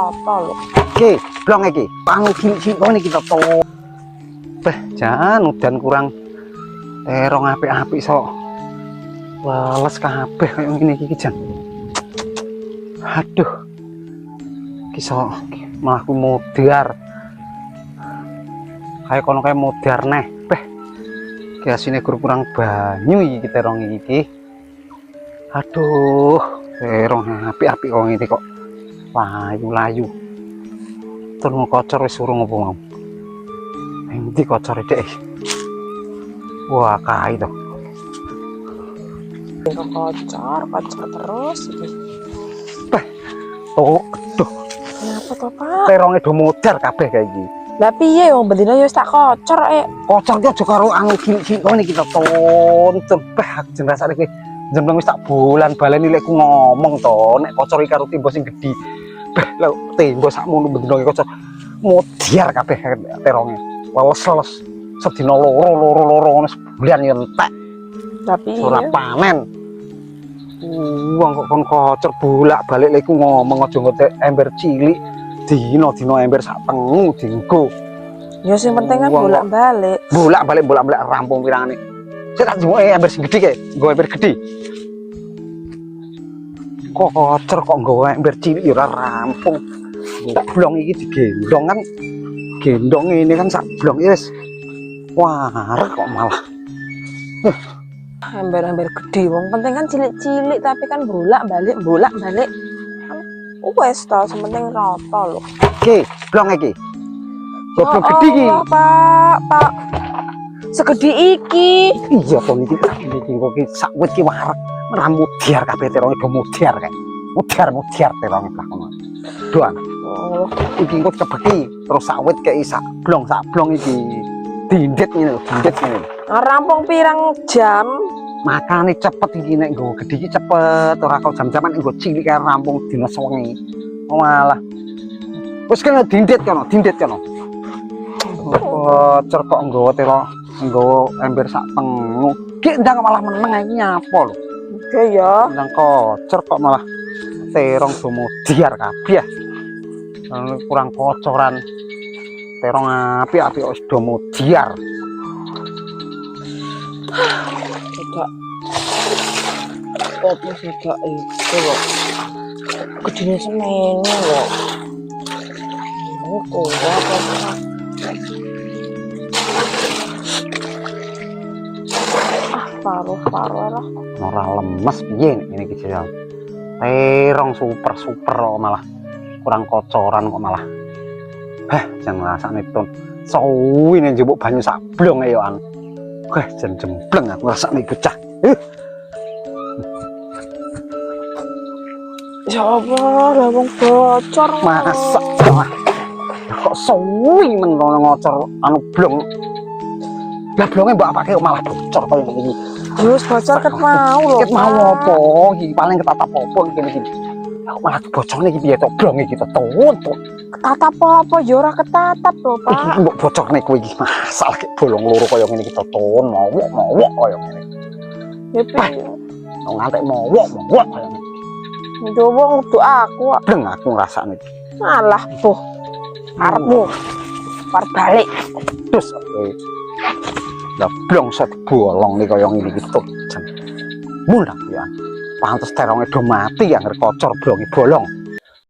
Apa lho? Oke, blong iki. Panu cilik-cilik kok niki to. Jan udan kurang terong apik-apik sok. Leles kabeh kaya ngene iki jan. Aduh. Ki sok mlaku modar. Kayak kono kayak modar neh. Ki asine kurang banyu iki terong iki. Aduh, terong apik-apik kok ngene kok. Layu-layu. Tur kocor wis urung apa mau. Endi kocore dek. Wah, kai to. Kocor terus iki. Oh, aduh. Kenapa to, Pak? Teronge do modar kabeh kae iki. Lah piye wong bendina ya wis tak kocor Kocor ki aja karo anu cilik-cilik kok niki to. Tuntun jen rasane ki jeneng wis tak bulan baleni lek ku ngomong to nek kocor iki karo timbo sing gedhi. Lho timbo sakmono bendina ki kocor. Modar kabeh teronge. Leles sedina loro ngono sebulan ya entek. Tapi ora panen. Wong kok kon kocor bolak-balik lek ku ngomong aja ngotek ember cilik. Dina-dina ember sak tengu dienggo. ya sing penting kan bolak-balik. Bolak-balik rampung pirangane. Sik tak jumuke ember sing gedhi kae, nggo ember gedhi. Kok kocor kok nggawa ember cilik ya ora rampung. Blong iki digendong kan. Gendong ini kan sak blong wis. Warek kok malah. Ember-ember gede wong penting kan cilik-cilik tapi kan bolak-balik. Wes to, sementing rata lho. Oke, blong iki. Blong gede iki. Pak. Segede iki. Iya to niki kok iki sak wit ki warek. Ramudar kabeh teronge do mudar kae. Mudar teronge lah ngono. Doan. Oh, Iki kok kebeki terus sak wit kae sak blong iki. Dindet ngene lho, dindet ngene. rampung pirang jam? Makane cepet iki nek nggo gedhi iki cepet ora kok jam-jaman nggo cilik kae rampung dina sewengi. Malah. Wis kena dindet kono. Kocor kok nggawa terong, nggawa ember sak tengu. Ki ndang malah meneng iki nyapa lho. Oke ya. Ndang kocor kok malah terong do modiar kabeh. Kurang kocoran. Terong apik-apik wis do modiar. Tidak. Apa tidak itu lho. Gedine semene lho. Ini kuat apa? Paruh lah. Ora lemes piye ngene iki jajal. Terong super kok malah. Kurang kocoran kok malah. Jan rasane ton. Suwine njupuk banyu sak blong ya an. Jan jembleng aku rasane bocah. Ya Allah, lah wong bocor. Masak kok suwi men ngocor anu blong. Lah blonge mbok apake kok malah bocor kaya ngene iki. Terus bocor ket mau lho. Ket mau apa? Iki paling ketatap apa iki. Kok malah bocorne iki piye to blong iki to tuntut. Ketatap apa ya ora ketatap lho, Pak. Iki mbok bocorne kuwi iki masalah ki bolong loro kaya ngene iki to tun mowok kaya ngene. Ya piye? Wong ngantek mowok kaya ngene. Njowo ngudu aku kok. Bleng aku ngrasakne iki. Alah, boh. Arepmu. Par balik. Terus lah blong set bolong nih kaya ngene iki to. Mulah ya. Pantes teronge do mati yang kocor blonge bolong.